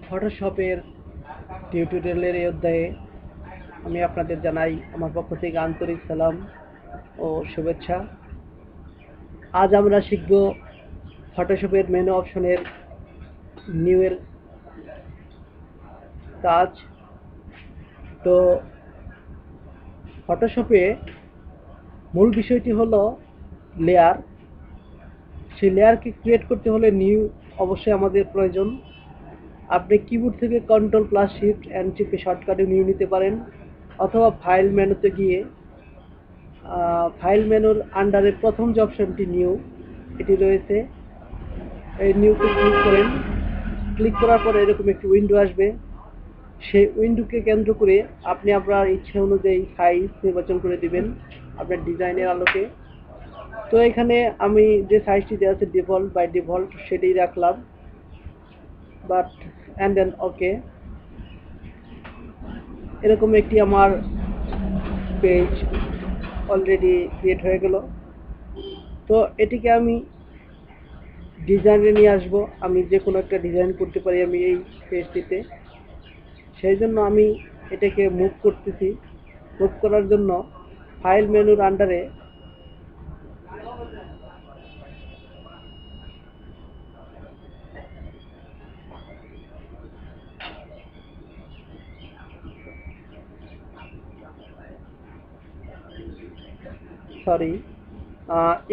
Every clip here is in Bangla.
ফটোশপের টিউটোরিয়ালের এই অধ্যায়ে আমি আপনাদের জানাই আমার পক্ষ থেকে আন্তরিক সালাম ও শুভেচ্ছা। আজ আমরা শিখব ফটোশপের মেনু অপশনের নিউ এর কাজ। তো ফটোশপে মূল বিষয়টি হলো লেয়ার। সেই লেয়ারকে ক্রিয়েট করতে হলে নিউ অবশ্যই আমাদের প্রয়োজন। আপনি কিবোর্ড থেকে কন্ট্রোল প্লাস শিফট অ্যান্ড চিপে শর্টকাটে নিউ নিতে পারেন, অথবা ফাইল মেনুতে গিয়ে ফাইল মেনুর আন্ডারে প্রথম যে অপশনটি নিউ এটি রয়েছে, এই নিউতে ক্লিক করেন। ক্লিক করার পরে এরকম একটি উইন্ডো আসবে। সেই উইন্ডোকে কেন্দ্র করে আপনি আপনার ইচ্ছে অনুযায়ী সাইজ নির্বাচন করে দিবেন আপনার ডিজাইনের আলোকে। তো এখানে আমি যে সাইজটি দেওয়া আছে ডিফল্ট বাই ডিফল্ট সেটাই রাখলাম, বাট অ্যান্ড দেন ওকে। এরকম একটি আমার পেজ অলরেডি ক্রিয়েট হয়ে গেল। তো এটিকে আমি ডিজাইনে নিয়ে আসব। আমি যে কোনো একটা ডিজাইন করতে পারি আমি এই পেজটিতে। সেই জন্য আমি এটাকে মুভ করতেছি। মুভ করার জন্য ফাইল মেনুর আন্ডারে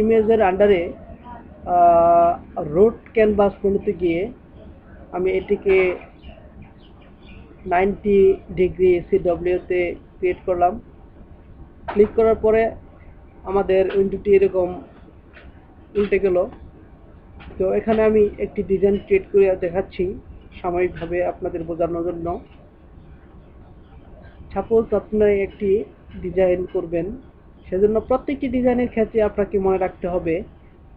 ইমেজের আন্ডারে রোড ক্যানভাস মেনুতে গিয়ে আমি এটিকে 90 ডিগ্রি সিডব্লিউতে ক্রিয়েট করলাম। ক্লিক করার পরে আমাদের উইন্ডোটি এরকম উল্টে গেল। তো এখানে আমি একটি ডিজাইন ক্রিয়েট করে দেখাচ্ছি সাময়িকভাবে আপনাদের বোঝানোর জন্য। সাপোজ আপনি একটি ডিজাইন করবেন, সেজন্য প্রত্যেকটি ডিজাইনের ক্ষেত্রে আপনাকে মনে রাখতে হবে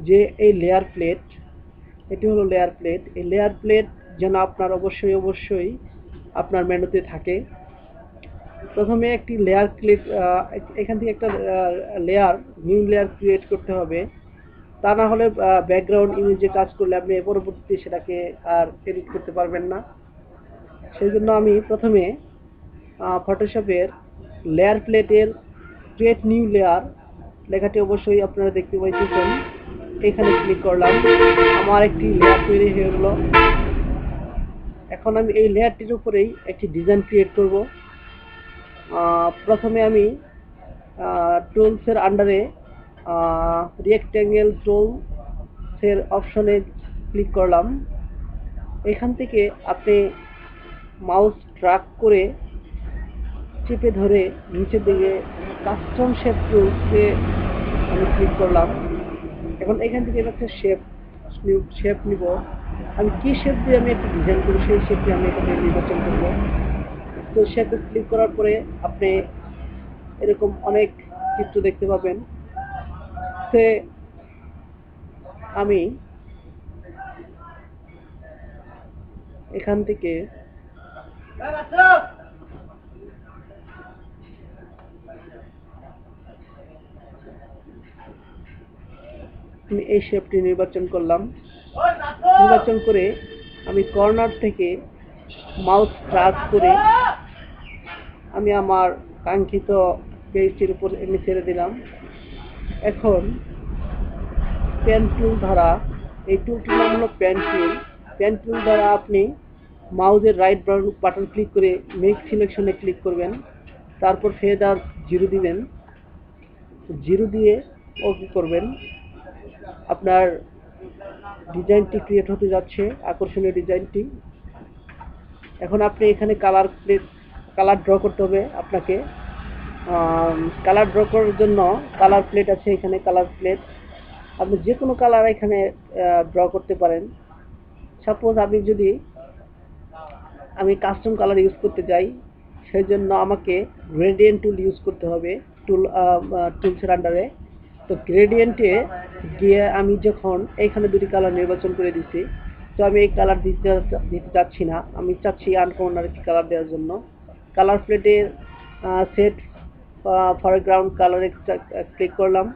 যে এই লেয়ার প্লেট, এটি হলো লেয়ার প্লেট। এই লেয়ার প্লেট যেন আপনার অবশ্যই আপনার মেনুতে থাকে। প্রথমে একটি লেয়ার ক্লিক, এখান থেকে একটা লেয়ার নিউ লেয়ার ক্রিয়েট করতে হবে। তা না হলে ব্যাকগ্রাউন্ড ইমেজে কাজ করলে আপনি পরবর্তীতে সেটাকে আর এডিট করতে পারবেন না। সেই জন্য আমি প্রথমে ফটোশপের লেয়ার প্লেটের ক্রিয়েট নিউ লেয়ার লেখাটি অবশ্যই আপনারা দেখতে পাইতেছেন, এখানে ক্লিক করলাম। আমার একটি লেয়ার তৈরি হয়ে গেল। এখন আমি এই লেয়ারটির উপরেই একটি ডিজাইন ক্রিয়েট করব। প্রথমে আমি টুলসের আন্ডারে রেক্ট্যাঙ্গেল টুলসের অপশনে ক্লিক করলাম। এখান থেকে আপনি মাউস ড্র্যাগ করে চেপে ধরে নিচের দিকে কাস্টম শেপ টুলসে আমি ক্লিক করলাম। এখন এখান থেকে একটা শেপ নিব। আমি কি শেপ দিয়ে আমি একটা ডিজাইন করি সেই শেপটি আমি এখানে নির্বাচন করব। তো শেপে ক্লিক করার পরে আপনি এরকম অনেক চিত্র দেখতে পাবেন। সে আমি এখান থেকে আমি এই শেপটি নির্বাচন করলাম। নির্বাচন করে আমি কর্নার থেকে মাউস ড্র্যাগ করে আমি আমার কাঙ্ক্ষিত পেজটির উপর এনে ছেড়ে দিলাম। এখন পেন টুল দ্বারা, এই টুলটির নাম হলো পেন টুল। পেন টুল দ্বারা আপনি মাউসের রাইট বাটন ক্লিক করে মেক সিলেকশনে ক্লিক করবেন। তারপর ফেদ আর জিরো দিবেন। জিরো দিয়ে ওকে করবেন। আপনার ডিজাইনটি ক্রিয়েট হতে যাচ্ছে, আকর্ষণীয় ডিজাইনটি। এখন আপনি এখানে কালার ড্র করতে হবে আপনাকে। কালার ড্র করার জন্য কালার প্লেট আছে, এখানে কালার প্লেট আপনি যে কোনো কালার এখানে ড্র করতে পারেন। সাপোজ আমি কাস্টম কালার ইউজ করতে চাই, সেই জন্য আমাকে গ্রেডিয়েন্ট টুল ইউজ করতে হবে টুলসের আন্ডারে। তো গ্রেডিয়েন্টে গিয়ে আমি যখন এখানে দুটি কালার নির্বাচন করে দিচ্ছি, তো আমি এই কালার দিতে চাচ্ছি না, আমি চাচ্ছি আনকমন একটি কালার দেওয়ার জন্য। কালার প্লেটের সেট ফরগ্রাউন্ড কালারে ক্লিক করলাম।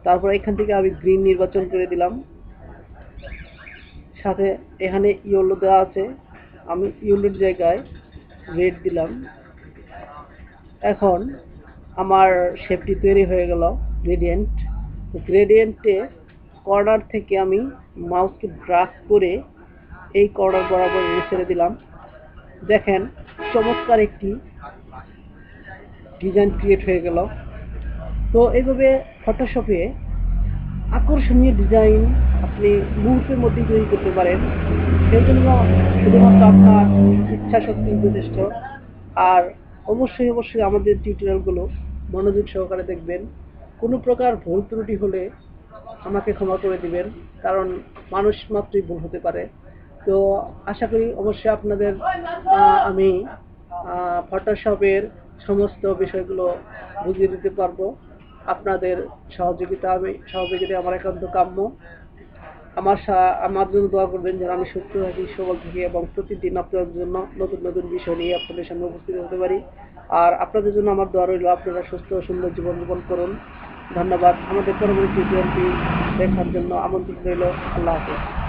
তারপর এখান থেকে আমি গ্রিন নির্বাচন করে দিলাম। সাথে এখানে ইয়েলো দেওয়া আছে, আমি ইয়েলোর জায়গায় রেড দিলাম। এখন আমার শেপটি তৈরি হয়ে গেল গ্রেডিয়েন্ট। গ্রেডিয়েন্টে কর্নার থেকে আমি মাউসকে ড্রাগ করে এই কর্নার বরাবর ছেড়ে দিলাম। দেখেন চমৎকার একটি ডিজাইন ক্রিয়েট হয়ে গেল। তো এইভাবে ফটোশপে আকর্ষণীয় ডিজাইন আপনি মুহূর্তের মধ্যেই তৈরি করতে পারেন। সেই জন্য শুধুমাত্র আপনার ইচ্ছা শক্তি যথেষ্ট। আর অবশ্যই অবশ্যই আমাদের টিউটোরিয়ালগুলো মনোযোগ সহকারে দেখবেন। কোনো প্রকার ভুল ত্রুটি হলে আমাকে ক্ষমা করে দিবেন, কারণ মানুষ মাত্রই ভুল হতে পারে। তো আশা করি অবশ্যই আপনাদের আমি ফটোশপের সমস্ত বিষয়গুলো বুঝিয়ে দিতে পারবো। আপনাদের সহযোগিতা আমার একান্ত কাম্য। আমার জন্য দোয়া করবেন যেন আমি সুস্থ থাকি, সবল থাকি এবং প্রতিদিন আপনাদের জন্য নতুন নতুন বিষয় নিয়ে আপনাদের সামনে উপস্থিত হতে পারি। আর আপনাদের জন্য আমার দোয়া রইল আপনারা সুস্থ ও সুন্দর জীবনযাপন করুন। ধন্যবাদ। আমাদের পরবর্তী টিউটোরিয়ালটি দেখার জন্য আমন্ত্রণ রইল। আল্লাহ হাফেজ।